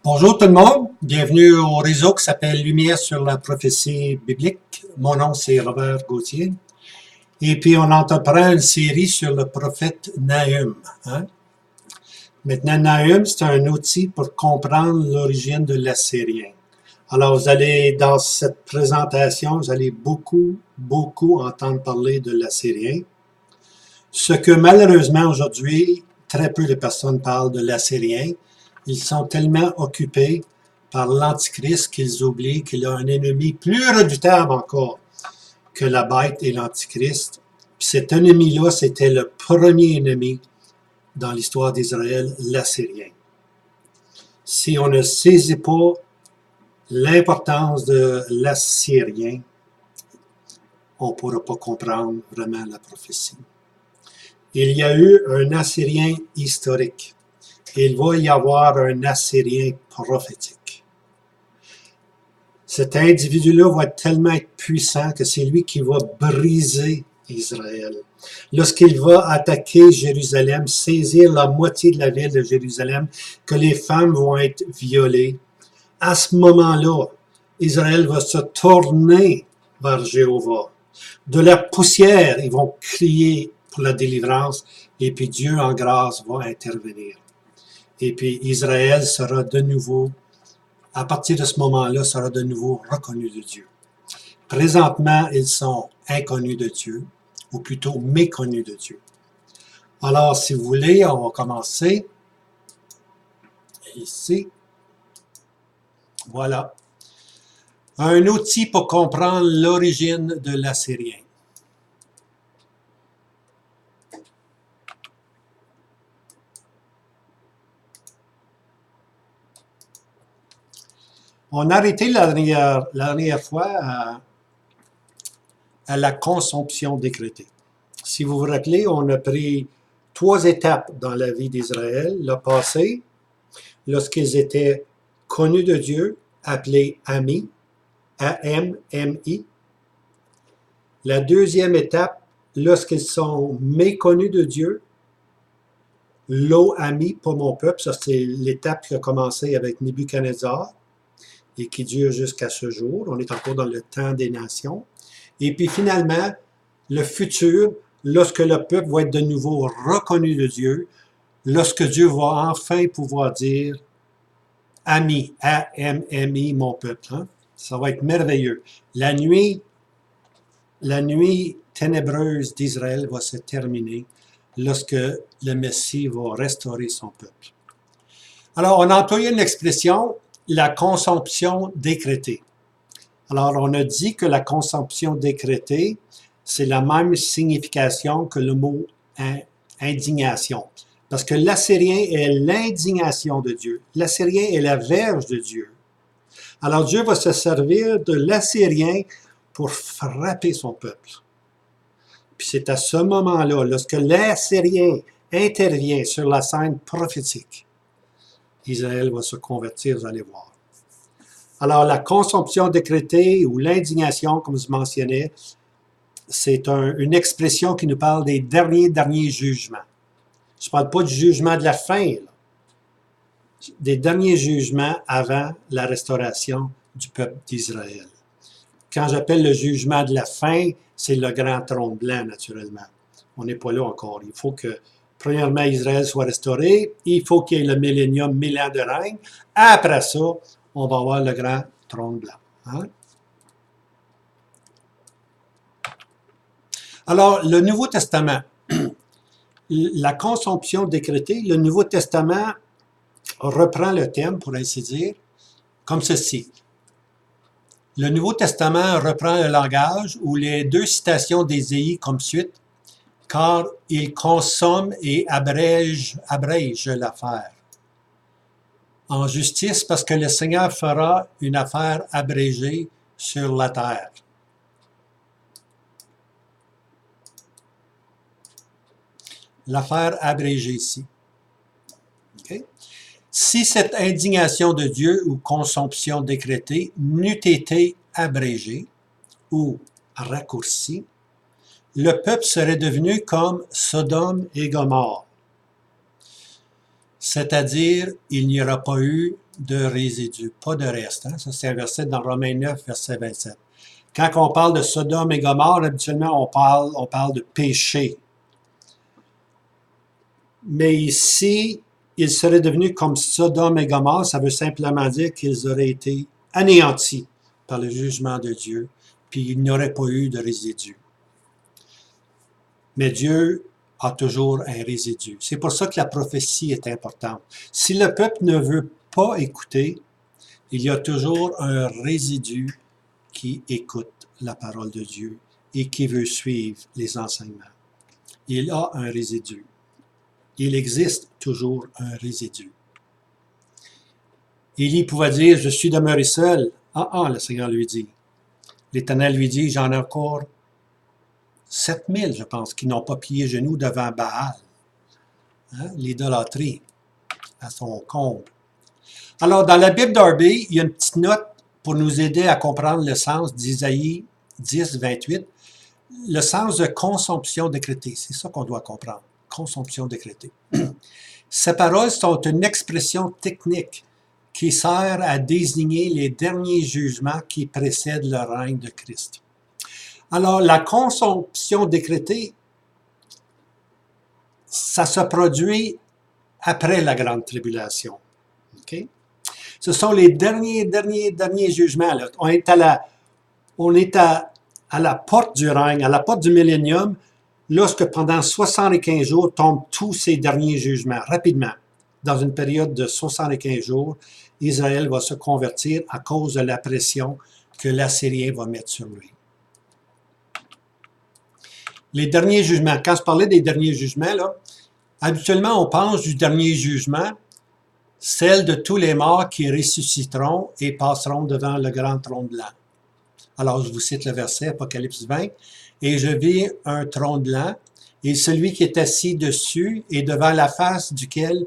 Bonjour tout le monde, bienvenue au réseau qui s'appelle Lumière sur la prophétie biblique. Mon nom c'est Robert Gauthier. Et puis on entreprend une série sur le prophète Nahum. Maintenant, Nahum, c'est un outil pour comprendre l'origine de l'Assyrien. Alors vous allez, dans cette présentation, vous allez beaucoup entendre parler de l'Assyrien. Ce que malheureusement aujourd'hui, très peu de personnes parlent de l'Assyrien. Ils sont tellement occupés par l'Antichrist qu'ils oublient qu'il y a un ennemi plus redoutable encore que la bête et l'Antichrist. Puis cet ennemi-là, c'était le premier ennemi dans l'histoire d'Israël, l'Assyrien. Si on ne saisit pas l'importance de l'Assyrien, on ne pourra pas comprendre vraiment la prophétie. Il y a eu un Assyrien historique. Il va y avoir un Assyrien prophétique. Cet individu-là va tellement être puissant que c'est lui qui va briser Israël. Lorsqu'il va attaquer Jérusalem, saisir la moitié de la ville de Jérusalem, que les femmes vont être violées, à ce moment-là, Israël va se tourner vers Jéhovah. De la poussière, ils vont crier pour la délivrance, et puis Dieu en grâce va intervenir. Et puis Israël sera de nouveau, à partir de ce moment-là, sera de nouveau reconnu de Dieu. Présentement, ils sont inconnus de Dieu, ou plutôt méconnus de Dieu. Alors, si vous voulez, on va commencer ici. Voilà. Un outil pour comprendre l'origine de l'Assyrien. On a arrêté la dernière fois à la consomption décrétée. Si vous vous rappelez, on a pris 3 étapes dans la vie d'Israël. Le passé, lorsqu'ils étaient connus de Dieu, appelés amis, A-M-M-I. La deuxième étape, lorsqu'ils sont méconnus de Dieu, Lo-Ami, pas mon peuple, ça c'est l'étape qui a commencé avec Nebuchadnezzar et qui dure jusqu'à ce jour. On est encore dans le temps des nations. Et puis finalement, le futur, lorsque le peuple va être de nouveau reconnu de Dieu, lorsque Dieu va enfin pouvoir dire « Ami », A-M-M-I, mon peuple. Hein? Ça va être merveilleux. La nuit ténébreuse d'Israël va se terminer lorsque le Messie va restaurer son peuple. Alors, on a employé une expression, la consomption décrétée. Alors, on a dit que la consomption décrétée, c'est la même signification que le mot indignation. Parce que l'Assyrien est l'indignation de Dieu. L'Assyrien est la verge de Dieu. Alors, Dieu va se servir de l'Assyrien pour frapper son peuple. Puis c'est à ce moment-là, lorsque l'Assyrien intervient sur la scène prophétique, Israël va se convertir, vous allez voir. Alors, la consomption décrétée ou l'indignation, comme je mentionnais, c'est une expression qui nous parle des derniers jugements. Je ne parle pas du jugement de la fin, là. Des derniers jugements avant la restauration du peuple d'Israël. Quand j'appelle le jugement de la fin, c'est le grand trône blanc, naturellement. On n'est pas là encore. Il faut que, premièrement, Israël soit restauré. Il faut qu'il y ait le millénium, 1000 ans de règne. Après ça, on va avoir le grand trône blanc. Hein? Alors, le Nouveau Testament, la consomption décrétée, le Nouveau Testament reprend le thème, pour ainsi dire, comme ceci. Le Nouveau Testament reprend le langage ou les 2 citations d'Ésaïe comme suite, car il consomme et abrège l'affaire. En justice, parce que le Seigneur fera une affaire abrégée sur la terre. L'affaire abrégée ici. Okay? Si cette indignation de Dieu ou consomption décrétée n'eût été abrégée ou raccourcie, le peuple serait devenu comme Sodome et Gomorrhe. C'est-à-dire, il n'y aura pas eu de résidus, pas de reste. Hein? Ça, c'est un verset dans Romains 9, verset 27. Quand on parle de Sodome et Gomorrhe, habituellement, on parle de péché. Mais ici, ils seraient devenus comme Sodome et Gomorrhe, ça veut simplement dire qu'ils auraient été anéantis par le jugement de Dieu, puis il n'y aurait pas eu de résidus. Mais Dieu a toujours un résidu. C'est pour ça que la prophétie est importante. Si le peuple ne veut pas écouter, il y a toujours un résidu qui écoute la parole de Dieu et qui veut suivre les enseignements. Il a un résidu. Il existe toujours un résidu. Élie pouvait dire, je suis demeuré seul. Le Seigneur lui dit. L'Éternel lui dit, j'en ai encore 7000, je pense, qui n'ont pas plié genoux devant Baal. Hein? L'idolâtrie à son comble. Alors, dans la Bible Darby, il y a une petite note pour nous aider à comprendre le sens d'Isaïe 10, 28. Le sens de consomption décrétée. C'est ça qu'on doit comprendre. Consomption décrétée. Ces paroles sont une expression technique qui sert à désigner les derniers jugements qui précèdent le règne de Christ. Alors, la consomption décrétée, ça se produit après la grande tribulation. Okay? Ce sont les derniers jugements. Là. On est à la porte du règne, à la porte du millénium, lorsque pendant 75 jours tombent tous ces derniers jugements, rapidement. Dans une période de 75 jours, Israël va se convertir à cause de la pression que l'Assyrien va mettre sur lui. Les derniers jugements. Quand je parlais des derniers jugements, là, habituellement, on pense du dernier jugement, celle de tous les morts qui ressusciteront et passeront devant le grand trône blanc. Alors, je vous cite le verset, Apocalypse 20. « Et je vis un trône blanc, et celui qui est assis dessus, et devant la face duquel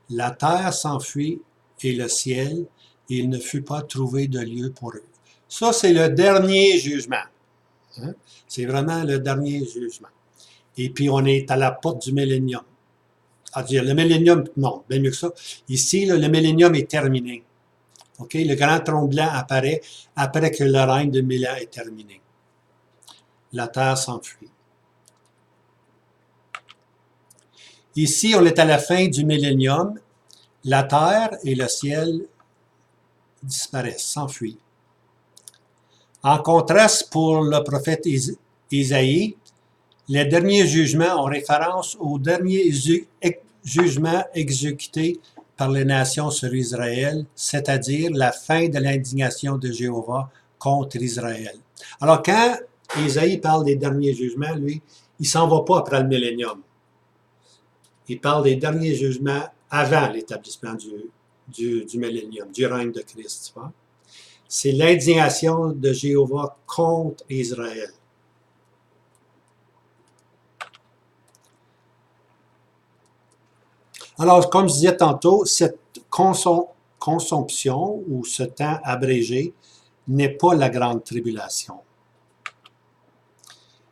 la terre s'enfuit et le ciel, et il ne fut pas trouvé de lieu pour eux. » Ça, c'est le dernier jugement. Hein? C'est vraiment le dernier jugement. Et puis, on est à la porte du millénium. C'est-à-dire, le millénium, non, bien mieux que ça. Ici, là, le millénium est terminé. Okay? Le grand trône blanc apparaît après que le règne de 1000 ans est terminé. La terre s'enfuit. Ici, on est à la fin du millénium. La terre et le ciel disparaissent, s'enfuient. En contraste, pour le prophète Isaïe, les derniers jugements ont référence aux derniers jugements exécutés par les nations sur Israël, c'est-à-dire la fin de l'indignation de Jéhovah contre Israël. Alors, quand Isaïe parle des derniers jugements, lui, il ne s'en va pas après le millénium. Il parle des derniers jugements avant l'établissement du millénium, du règne de Christ. Tu vois? C'est l'indignation de Jéhovah contre Israël. Alors, comme je disais tantôt, cette consomption ou ce temps abrégé n'est pas la grande tribulation.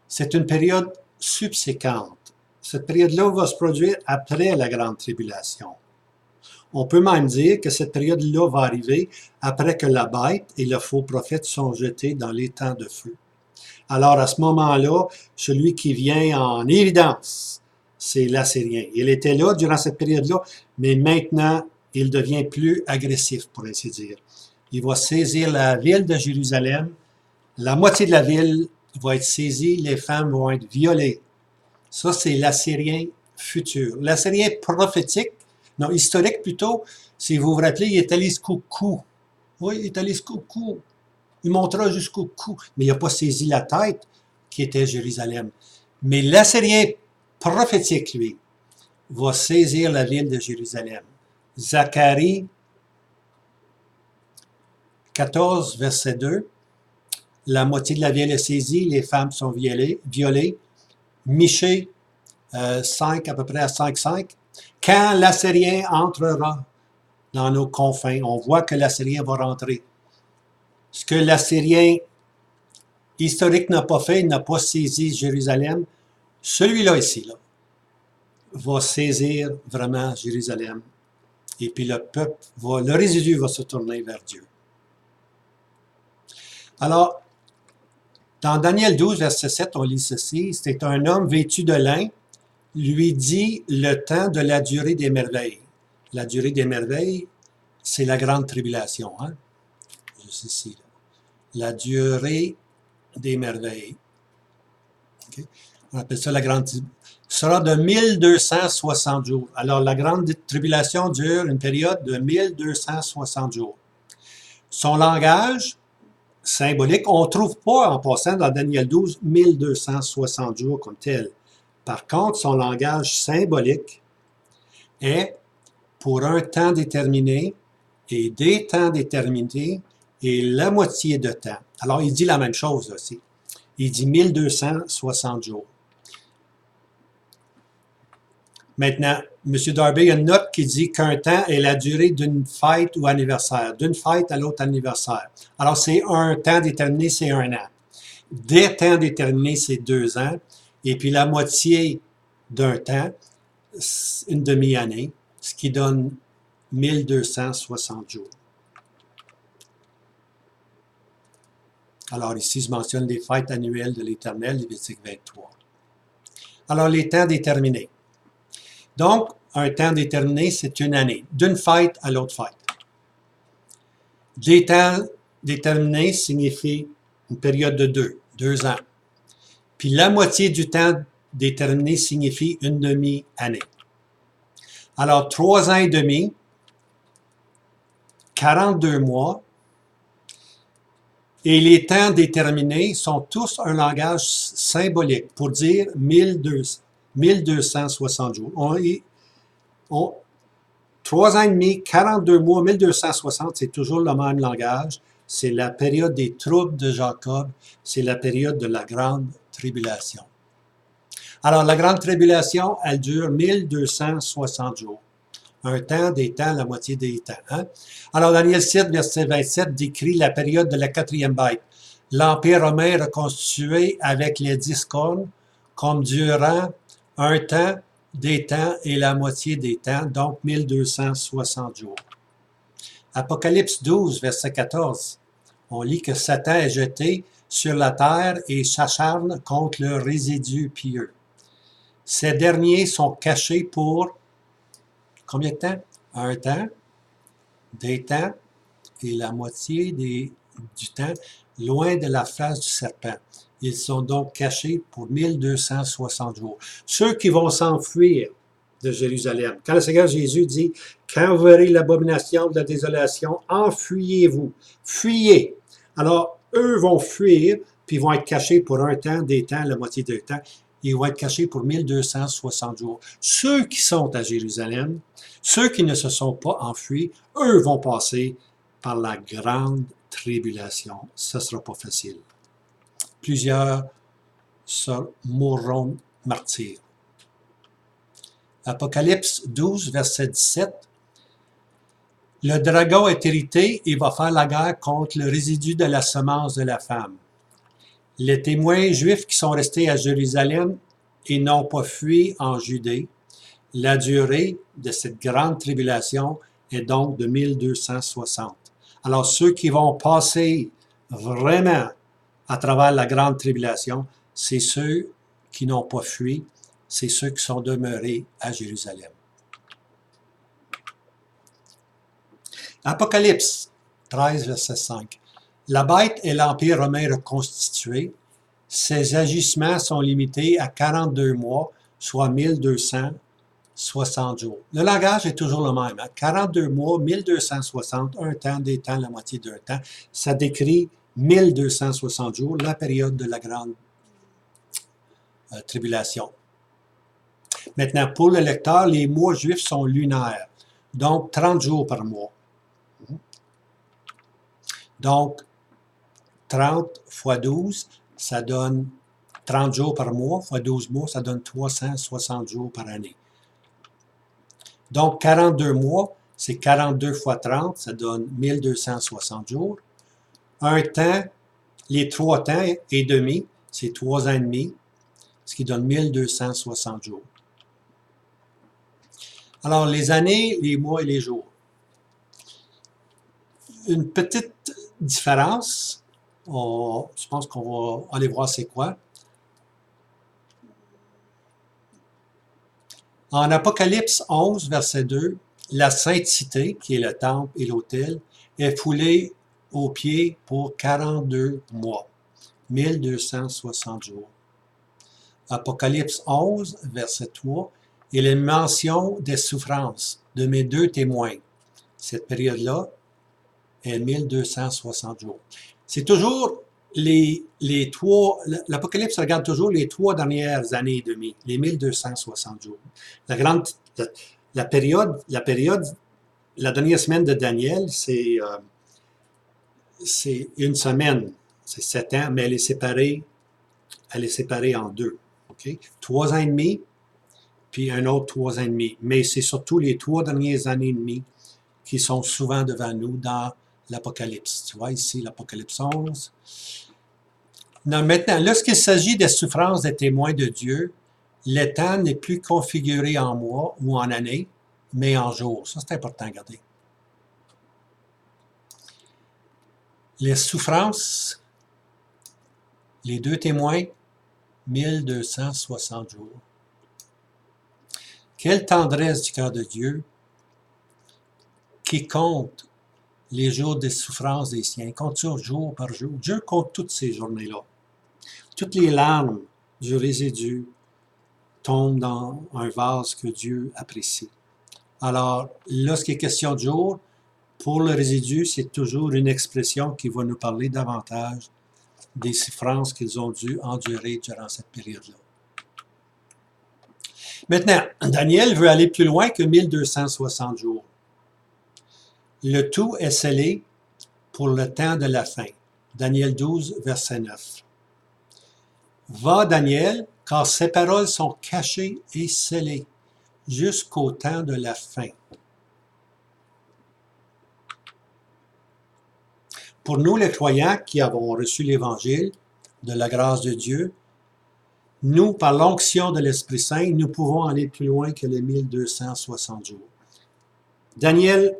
C'est une période subséquente. Cette période-là va se produire après la grande tribulation. On peut même dire que cette période-là va arriver après que la bête et le faux prophète sont jetés dans l'étang de feu. Alors, à ce moment-là, celui qui vient en évidence, c'est l'Assyrien. Il était là durant cette période-là, mais maintenant, il devient plus agressif, pour ainsi dire. Il va saisir la ville de Jérusalem. La moitié de la ville va être saisie. Les femmes vont être violées. Ça, c'est l'Assyrien futur. L'Assyrien prophétique, non, historique plutôt, si vous vous rappelez, il est allé jusqu'au cou. Oui, il est allé jusqu'au cou. Il montera jusqu'au cou. Mais il n'a pas saisi la tête, qui était Jérusalem. Mais l'Assyrien prophétique, lui, va saisir la ville de Jérusalem. Zacharie 14, verset 2. La moitié de la ville est saisie, les femmes sont violées. Michée 5, à peu près à 5,5. Quand l'Assyrien entrera dans nos confins, on voit que l'Assyrien va rentrer. Ce que l'Assyrien historique n'a pas fait, il n'a pas saisi Jérusalem. Celui-là ici, là, va saisir vraiment Jérusalem et puis le résidu va se tourner vers Dieu. Alors, dans Daniel 12, verset 7, on lit ceci, c'est un homme vêtu de lin, lui dit le temps de la durée des merveilles. La durée des merveilles, c'est la grande tribulation. Hein? Juste ici. Là. La durée des merveilles. Okay? On appelle ça la grande tribulation. Sera de 1260 jours. Alors, la grande tribulation dure une période de 1260 jours. Son langage symbolique, on ne trouve pas en passant dans Daniel 12 1260 jours comme tel. Par contre, son langage symbolique est pour un temps déterminé et des temps déterminés et la moitié de temps. Alors, il dit la même chose aussi. Il dit 1260 jours. Maintenant, M. Darby a une note qui dit qu'un temps est la durée d'une fête ou anniversaire, d'une fête à l'autre anniversaire. Alors, c'est un temps déterminé, c'est 1 an. Des temps déterminés, c'est 2 ans. Et puis la moitié d'un temps, une demi-année, ce qui donne 1260 jours. Alors ici, je mentionne les fêtes annuelles de l'Éternel, Lévitique 23. Alors, les temps déterminés. Donc, un temps déterminé, c'est une année, d'une fête à l'autre fête. Des temps déterminés signifie une période de 2 ans. Puis la moitié du temps déterminé signifie une demi-année. Alors, 3 ans et demi, 42 mois, et les temps déterminés sont tous un langage symbolique pour dire 1260 jours. 3 ans et demi, 42 mois, 1260, c'est toujours le même langage. C'est la période des troubles de Jacob. C'est la période de la grande tribulation. Alors, la grande tribulation, elle dure 1260 jours. Un temps, des temps, la moitié des temps. Hein? Alors, Daniel 7, verset 27, décrit la période de la 4e bête. L'Empire romain reconstitué avec les 10 cornes, comme durant un temps, des temps et la moitié des temps, donc 1260 jours. Apocalypse 12, verset 14, on lit que Satan est jeté sur la terre et s'acharne contre le résidu pieux. Ces derniers sont cachés pour combien de temps? Un temps, des temps et la moitié du temps, loin de la face du serpent. Ils sont donc cachés pour 1260 jours. Ceux qui vont s'enfuir de Jérusalem. Quand le Seigneur Jésus dit « Quand vous verrez l'abomination de la désolation, enfuyez-vous. » Fuyez. Alors, eux vont fuir, puis vont être cachés pour un temps, des temps, la moitié du temps. Ils vont être cachés pour 1260 jours. Ceux qui sont à Jérusalem, ceux qui ne se sont pas enfuis, eux vont passer par la grande tribulation. Ce ne sera pas facile. Plusieurs mourront martyrs. Apocalypse 12, verset 17. Le dragon est irrité et va faire la guerre contre le résidu de la semence de la femme. Les témoins juifs qui sont restés à Jérusalem et n'ont pas fui en Judée, la durée de cette grande tribulation est donc de 1260. Alors ceux qui vont passer vraiment à travers la grande tribulation, c'est ceux qui n'ont pas fui, c'est ceux qui sont demeurés à Jérusalem. Apocalypse 13, verset 5. La bête est l'Empire romain reconstitué. Ses agissements sont limités à 42 mois, soit 1260 jours. Le langage est toujours le même. Hein? 42 mois, 1260, un temps, des temps, la moitié d'un temps. Ça décrit 1260 jours, la période de la grande tribulation. Maintenant, pour le lecteur, les mois juifs sont lunaires, donc 30 jours par mois. Donc, 30 fois 12, ça donne 30 jours par mois, fois 12 mois, ça donne 360 jours par année. Donc, 42 mois, c'est 42 fois 30, ça donne 1260 jours. Un temps, les 3 temps et demi, c'est 3 ans et demi, ce qui donne 1260 jours. Alors, les années, les mois et les jours. Une petite différence, je pense qu'on va aller voir c'est quoi. En Apocalypse 11, verset 2, la sainte cité, qui est le temple et l'autel, est foulée aux pieds pour 42 mois, 1260 jours. Apocalypse 11, verset 3, il est mention des souffrances de mes deux témoins. Cette période-là est 1260 jours. C'est toujours les trois, l'Apocalypse regarde toujours les 3 dernières années et demie, les 1260 jours. La période, la dernière semaine de Daniel, c'est une semaine, c'est 7 ans, mais elle est séparée en deux. Okay? 3 ans et demi, puis un autre 3 ans et demi. Mais c'est surtout les 3 dernières années et demie qui sont souvent devant nous dans l'Apocalypse. Tu vois ici l'Apocalypse 11. Non, maintenant, lorsqu'il s'agit des souffrances des témoins de Dieu, le temps n'est plus configuré en mois ou en années, mais en jours. Ça, c'est important à garder. Les souffrances, les deux témoins, 1260 jours. Quelle tendresse du cœur de Dieu qui compte les jours des souffrances des siens. Il compte ça jour par jour. Dieu compte toutes ces journées-là. Toutes les larmes du résidu tombent dans un vase que Dieu apprécie. Alors, lorsqu'il est question de jour, pour le résidu, c'est toujours une expression qui va nous parler davantage des souffrances qu'ils ont dû endurer durant cette période-là. Maintenant, Daniel veut aller plus loin que 1260 jours. Le tout est scellé pour le temps de la fin. Daniel 12, verset 9. Va, Daniel, car ces paroles sont cachées et scellées jusqu'au temps de la fin. Pour nous, les croyants qui avons reçu l'Évangile de la grâce de Dieu, nous, par l'onction de l'Esprit Saint, nous pouvons aller plus loin que les 1260 jours. Daniel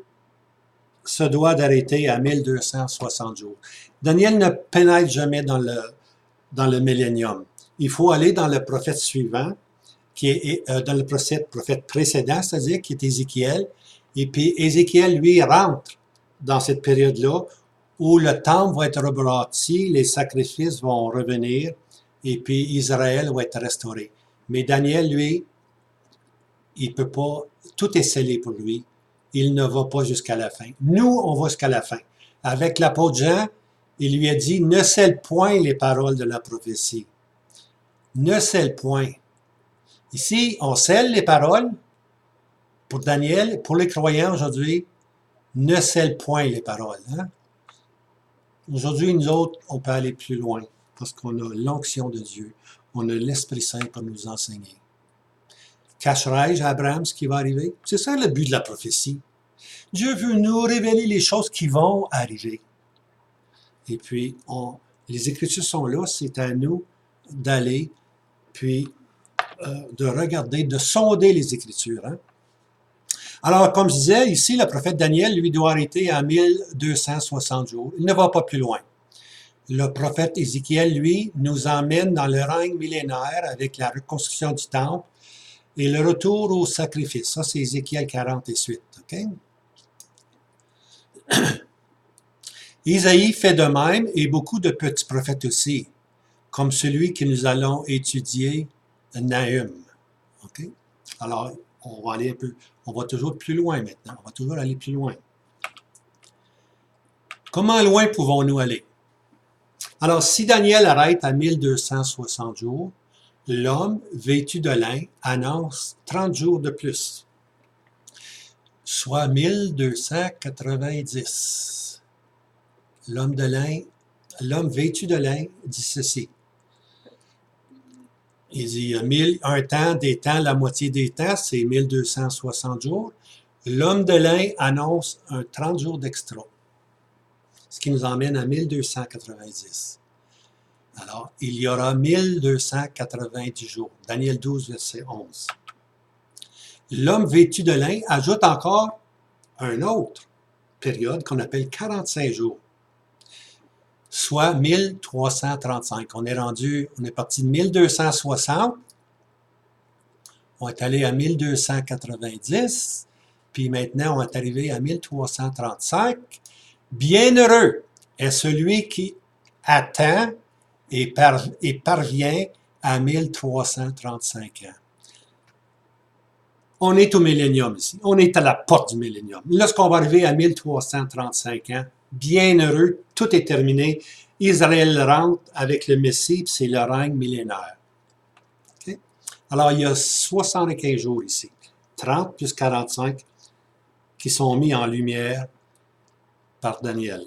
se doit d'arrêter à 1260 jours. Daniel ne pénètre jamais dans le millénium. Il faut aller dans le prophète suivant, qui est dans le prophète précédent, c'est-à-dire qui est Ézéchiel. Et puis Ézéchiel, lui, rentre dans cette période-là où le temple va être rebâti, les sacrifices vont revenir, et puis Israël va être restauré. Mais Daniel, lui, il peut pas, tout est scellé pour lui. Il ne va pas jusqu'à la fin. Nous, on va jusqu'à la fin. Avec l'apôtre Jean, il lui a dit, ne scelle point les paroles de la prophétie. Ne scelle point. Ici, on scelle les paroles pour Daniel, pour les croyants aujourd'hui, ne scelle point les paroles. Hein? Aujourd'hui, nous autres, on peut aller plus loin parce qu'on a l'onction de Dieu. On a l'Esprit Saint pour nous enseigner. Cacherai-je à Abraham ce qui va arriver? C'est ça le but de la prophétie. Dieu veut nous révéler les choses qui vont arriver. Et puis, les Écritures sont là, c'est à nous d'aller, puis de regarder, de sonder les Écritures. Hein? Alors, comme je disais, ici, le prophète Daniel, lui, doit arrêter à 1260 jours. Il ne va pas plus loin. Le prophète Ézéchiel, lui, nous emmène dans le règne millénaire avec la reconstruction du temple et le retour au sacrifice. Ça, c'est Ézéchiel 40 et suite. Okay? Isaïe fait de même et beaucoup de petits prophètes aussi, comme celui que nous allons étudier, Nahum. Okay? Alors, on va aller on va toujours plus loin maintenant. On va toujours aller plus loin. Comment loin pouvons-nous aller? Alors, si Daniel arrête à 1260 jours, l'homme vêtu de lin annonce 30 jours de plus, soit 1290. L'homme vêtu de lin dit ceci. Il dit un temps, des temps, la moitié des temps, c'est 1260 jours. L'homme de lin annonce un 30 jours d'extra, ce qui nous emmène à 1290. Alors, il y aura 1290 jours. Daniel 12, verset 11. l'homme vêtu de lin ajoute encore une autre période qu'on appelle 45 jours, soit 1335. On est parti de 1260, on est allé à 1290, puis maintenant on est arrivé à 1335. Bienheureux est celui qui attend et parvient à 1335 ans. On est au millénium ici. On est à la porte du millénium. Lorsqu'on va arriver à 1335 ans, bienheureux, tout est terminé. Israël rentre avec le Messie, puis c'est le règne millénaire. Okay? Alors, il y a 75 jours ici. 30 plus 45 qui sont mis en lumière par Daniel.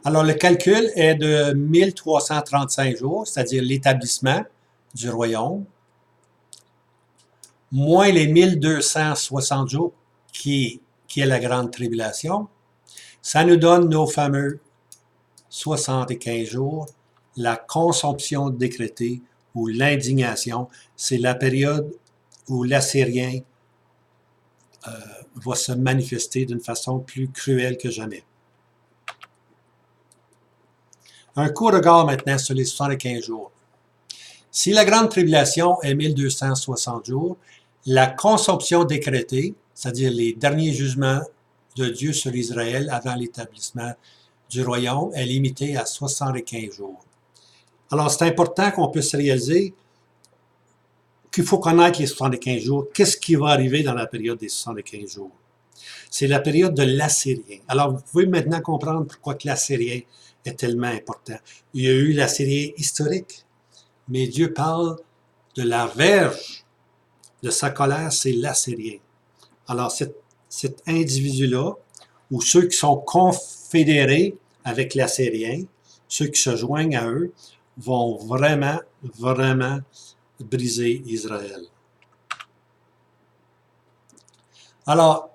Alors, le calcul est de 1335 jours, c'est-à-dire l'établissement du royaume, moins les 1260 jours qui est la grande tribulation. Ça nous donne nos fameux 75 jours, la consomption décrétée ou l'indignation. C'est la période où l'Assyrien va se manifester d'une façon plus cruelle que jamais. Un court regard maintenant sur les 75 jours. Si la grande tribulation est 1260 jours, la consomption décrétée, c'est-à-dire les derniers jugements de Dieu sur Israël avant l'établissement du royaume, est limitée à 75 jours. Alors, c'est important qu'on puisse réaliser qu'il faut connaître les 75 jours. Qu'est-ce qui va arriver dans la période des 75 jours? C'est la période de l'Assyrien. Alors, vous pouvez maintenant comprendre pourquoi l'Assyrien est tellement important. Il y a eu l'Assyrien historique, mais Dieu parle de la verge de sa colère, c'est l'Assyrien. Alors, cet individu-là, ou ceux qui sont confédérés avec l'Assyrien, ceux qui se joignent à eux, vont vraiment, vraiment briser Israël. Alors,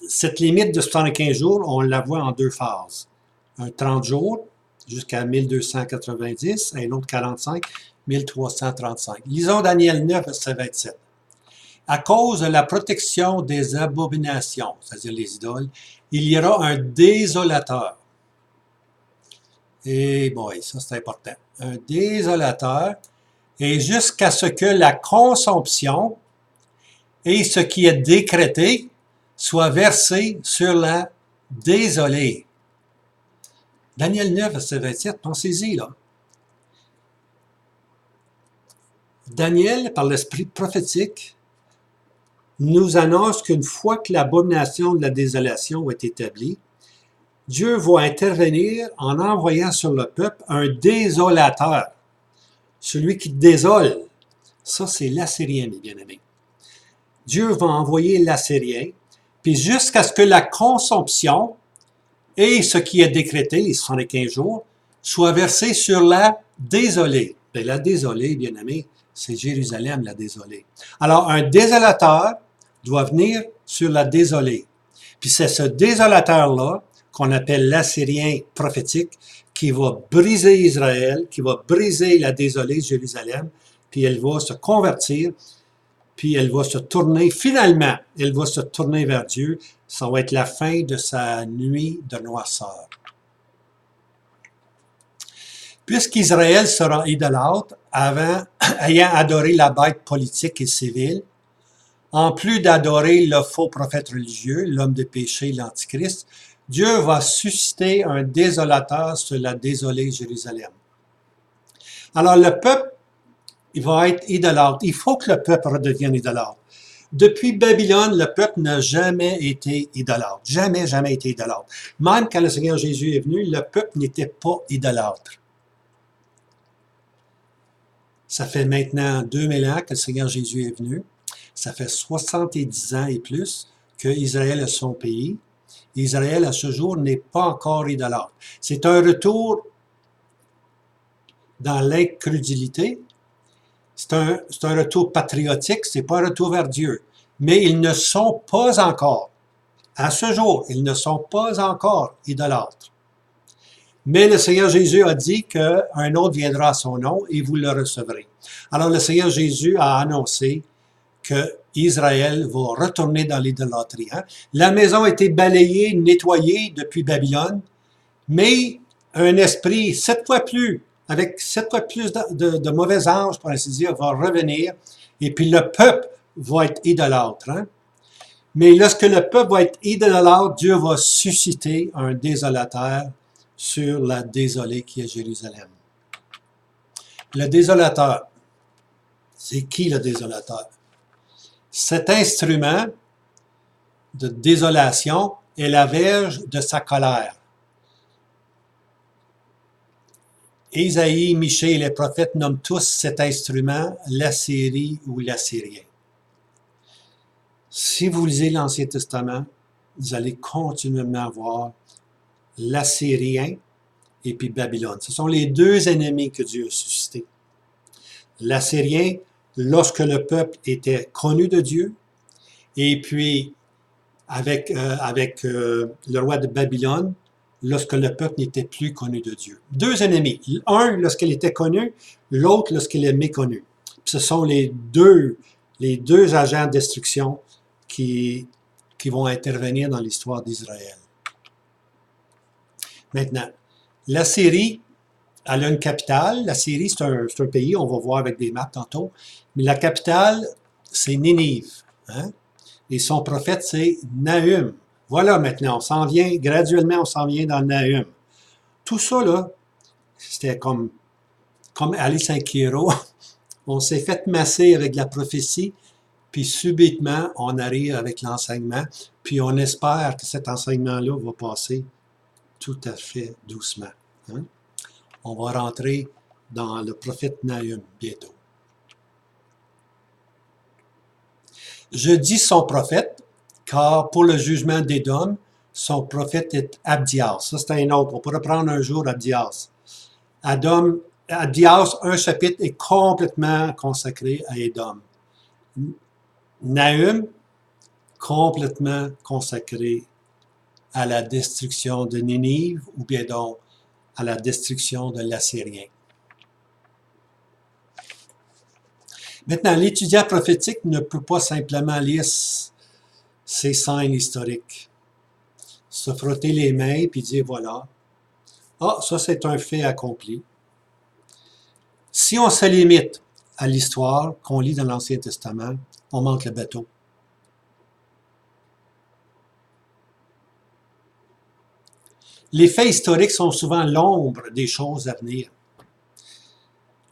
cette limite de 75 jours, on la voit en deux phases. Un 30 jours jusqu'à 1290 et un autre 45, 1335. Lisons Daniel 9, verset 27. À cause de la protection des abominations, c'est-à-dire les idoles, il y aura un désolateur. Et boy, ça c'est important. Un désolateur, et jusqu'à ce que la consomption et ce qui est décrété soit versé sur la désolée. Daniel 9, verset 27, pensez-y là. Daniel, par l'esprit prophétique, nous annonce qu'une fois que l'abomination de la désolation est établie, Dieu va intervenir en envoyant sur le peuple un désolateur, celui qui désole. Ça, c'est l'Assyrien, mes bien-aimés. Dieu va envoyer l'Assyrien, puis jusqu'à ce que la consomption et ce qui est décrété, les 75 jours, soit versé sur la désolée. Bien, la désolée, bien-aimés, c'est Jérusalem, la désolée. Alors, un désolateur doit venir sur la désolée. Puis c'est ce désolateur-là, qu'on appelle l'Assyrien prophétique, qui va briser Israël, qui va briser la désolée Jérusalem, puis elle va se convertir, puis elle va se tourner, finalement, elle va se tourner vers Dieu. Ça va être la fin de sa nuit de noirceur. Puisqu'Israël sera idolâtre, ayant adoré la bête politique et civile, en plus d'adorer le faux prophète religieux, l'homme de péché, l'Antichrist, Dieu va susciter un désolateur sur la désolée Jérusalem. Alors le peuple, il va être idolâtre. Il faut que le peuple redevienne idolâtre. Depuis Babylone, le peuple n'a jamais été idolâtre. Jamais, jamais été idolâtre. Même quand le Seigneur Jésus est venu, le peuple n'était pas idolâtre. Ça fait maintenant 2000 ans que le Seigneur Jésus est venu. Ça fait 70 ans et plus que Israël est son pays. Israël, à ce jour, n'est pas encore idolâtre. C'est un retour dans l'incrédulité. C'est un retour patriotique, c'est pas un retour vers Dieu. Mais ils ne sont pas encore, à ce jour, ils ne sont pas encore idolâtres. Mais le Seigneur Jésus a dit qu'un autre viendra à son nom et vous le recevrez. Alors le Seigneur Jésus a annoncé que Israël va retourner dans l'idolâtrie. Hein? La maison a été balayée, nettoyée depuis Babylone, mais un esprit avec 7 fois plus de mauvais anges, pour ainsi dire, va revenir, et puis le peuple va être idolâtre. Hein? Mais lorsque le peuple va être idolâtre, Dieu va susciter un désolateur sur la désolée qui est Jérusalem. Le désolateur, c'est qui le désolateur? Cet instrument de désolation est la verge de sa colère. Ésaïe, Michée et les prophètes nomment tous cet instrument l'Assyrie ou l'Assyrien. Si vous lisez l'Ancien Testament, vous allez continuellement voir l'Assyrien et puis Babylone. Ce sont les deux ennemis que Dieu a suscités. L'Assyrien, lorsque le peuple était connu de Dieu, et puis avec le roi de Babylone, lorsque le peuple n'était plus connu de Dieu. Deux ennemis. Un, lorsqu'il était connu, l'autre, lorsqu'il est méconnu. Ce sont les deux agents de destruction qui vont intervenir dans l'histoire d'Israël. Maintenant, la Syrie, elle a une capitale. La Syrie, c'est un pays, on va voir avec des maps tantôt. Mais la capitale, c'est Ninive. Hein? Et son prophète, c'est Nahum. Voilà maintenant, graduellement, on s'en vient dans Nahum. Tout ça, là, c'était comme Alice en Kiro. On s'est fait masser avec la prophétie, puis subitement, on arrive avec l'enseignement, puis on espère que cet enseignement-là va passer tout à fait doucement. Hein? On va rentrer dans le prophète Nahum bientôt. Je dis son prophète, car pour le jugement d'Édom, son prophète est Abdias. Ça, c'est un autre. On pourra prendre un jour Abdias. Abdias, un chapitre est complètement consacré à Édom. Nahum, complètement consacré à la destruction de Ninive, ou bien donc à la destruction de l'Assyrien. Maintenant, l'étudiant prophétique ne peut pas simplement lire ces scènes historiques, se frotter les mains puis dire voilà, ça c'est un fait accompli. Si on se limite à l'histoire qu'on lit dans l'Ancien Testament, on manque le bateau. Les faits historiques sont souvent l'ombre des choses à venir.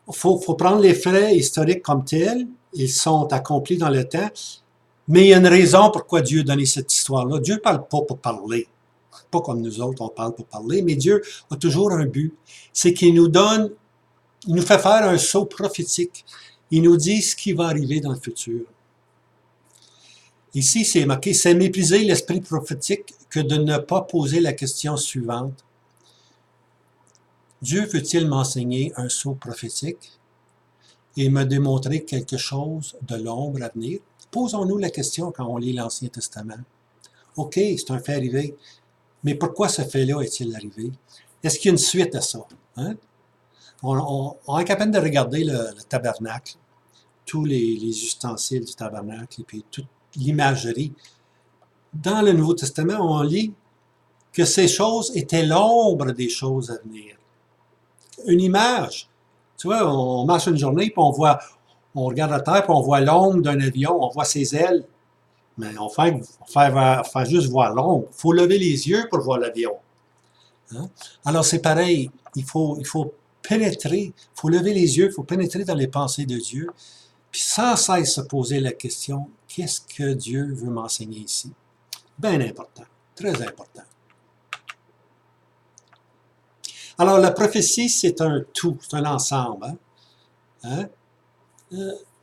Il faut prendre les faits historiques comme tels, ils sont accomplis dans le temps, mais il y a une raison pourquoi Dieu a donné cette histoire-là. Dieu ne parle pas pour parler. Pas comme nous autres, on parle pour parler, mais Dieu a toujours un but. C'est qu'il nous fait faire un saut prophétique. Il nous dit ce qui va arriver dans le futur. Ici, c'est marqué, c'est mépriser l'esprit prophétique que de ne pas poser la question suivante. Dieu veut-il m'enseigner un saut prophétique et me démontrer quelque chose de l'ombre à venir? Posons-nous la question quand on lit l'Ancien Testament. OK, c'est un fait arrivé, mais pourquoi ce fait-là est-il arrivé? Est-ce qu'il y a une suite à ça? Hein? On est capable de regarder le tabernacle, tous les ustensiles du tabernacle et puis toute l'imagerie. Dans le Nouveau Testament, on lit que ces choses étaient l'ombre des choses à venir. Une image. Tu vois, on marche une journée, puis on regarde la terre, puis on voit l'ombre d'un avion, on voit ses ailes. Mais on fait juste voir l'ombre. Il faut lever les yeux pour voir l'avion. Hein? Alors c'est pareil, il faut pénétrer, il faut lever les yeux, il faut pénétrer dans les pensées de Dieu, puis sans cesse se poser la question, qu'est-ce que Dieu veut m'enseigner ici? Bien important, très important. Alors la prophétie, c'est un tout, c'est un ensemble. Hein?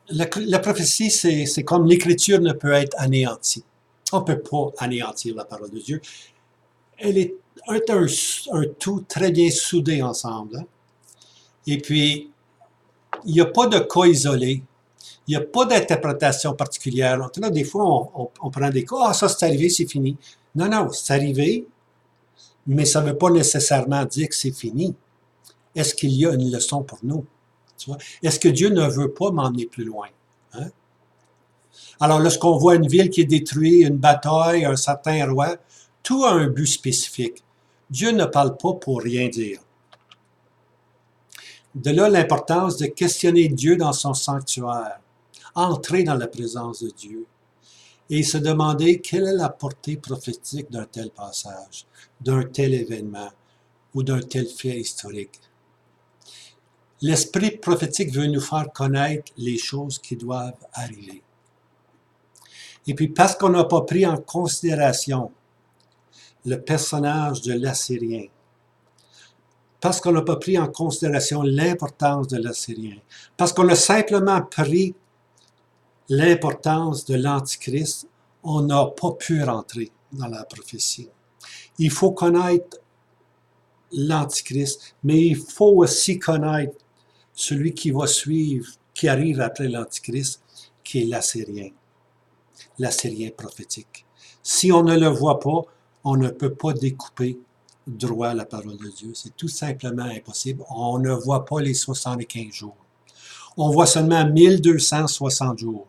La prophétie, c'est comme l'écriture ne peut être anéantie. On ne peut pas anéantir la parole de Dieu. Elle est un tout très bien soudé ensemble. Hein? Et puis, il n'y a pas de cas isolé. Il n'y a pas d'interprétation particulière. Là, des fois, on prend des cas. Ça, c'est arrivé, c'est fini. Non, c'est arrivé. mais ça ne veut pas nécessairement dire que c'est fini. Est-ce qu'il y a une leçon pour nous? Tu vois? Est-ce que Dieu ne veut pas m'emmener plus loin? Hein? Alors, lorsqu'on voit une ville qui est détruite, une bataille, un certain roi, tout a un but spécifique. Dieu ne parle pas pour rien dire. De là l'importance de questionner Dieu dans son sanctuaire, entrer dans la présence de Dieu et se demander quelle est la portée prophétique d'un tel passage, d'un tel événement ou d'un tel fait historique. L'esprit prophétique veut nous faire connaître les choses qui doivent arriver. Et puis parce qu'on n'a pas pris en considération le personnage de l'Assyrien, parce qu'on n'a pas pris en considération l'importance de l'Assyrien, parce qu'on a simplement pris l'importance de l'Antichrist, on n'a pas pu rentrer dans la prophétie. Il faut connaître l'Antichrist, mais il faut aussi connaître celui qui va suivre, qui arrive après l'Antichrist, qui est l'Assyrien prophétique. Si on ne le voit pas, on ne peut pas découper droit la parole de Dieu. C'est tout simplement impossible. On ne voit pas les 75 jours. On voit seulement 1260 jours.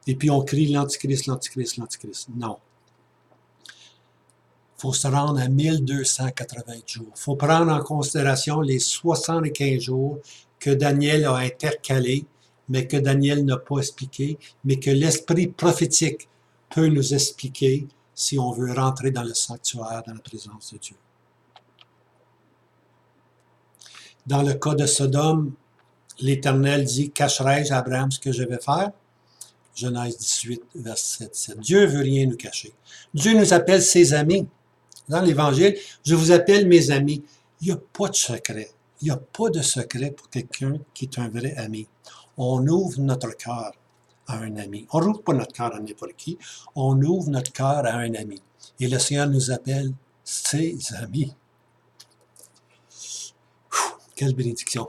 Et puis on crie l'Antichrist, l'Antichrist, l'Antichrist. Non. Il faut se rendre à 1280 jours. Il faut prendre en considération les 75 jours que Daniel a intercalés, mais que Daniel n'a pas expliqué, mais que l'esprit prophétique peut nous expliquer si on veut rentrer dans le sanctuaire, dans la présence de Dieu. Dans le cas de Sodome, l'Éternel dit « Cacherai-je à Abraham ce que je vais faire ?» Genèse 18, verset 7. Dieu ne veut rien nous cacher. Dieu nous appelle ses amis. Dans l'Évangile, je vous appelle mes amis. Il n'y a pas de secret. Il n'y a pas de secret pour quelqu'un qui est un vrai ami. On ouvre notre cœur à un ami. On n'ouvre pas notre cœur à n'importe qui. On ouvre notre cœur à un ami. Et le Seigneur nous appelle ses amis. Quelle bénédiction.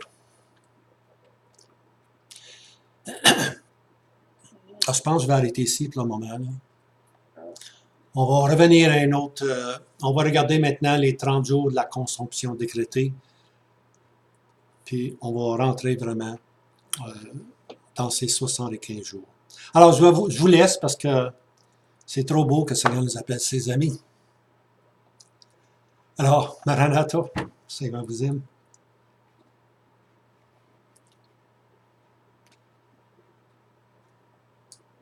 Je pense que je vais arrêter ici pour le moment. Là. On va revenir à un autre. On va regarder maintenant les 30 jours de la consomption décrétée. Puis on va rentrer vraiment dans ces 75 jours. Alors, je vous laisse parce que c'est trop beau que le Seigneur nous appelle ses amis. Alors, Maranatha, Seigneur vous aime.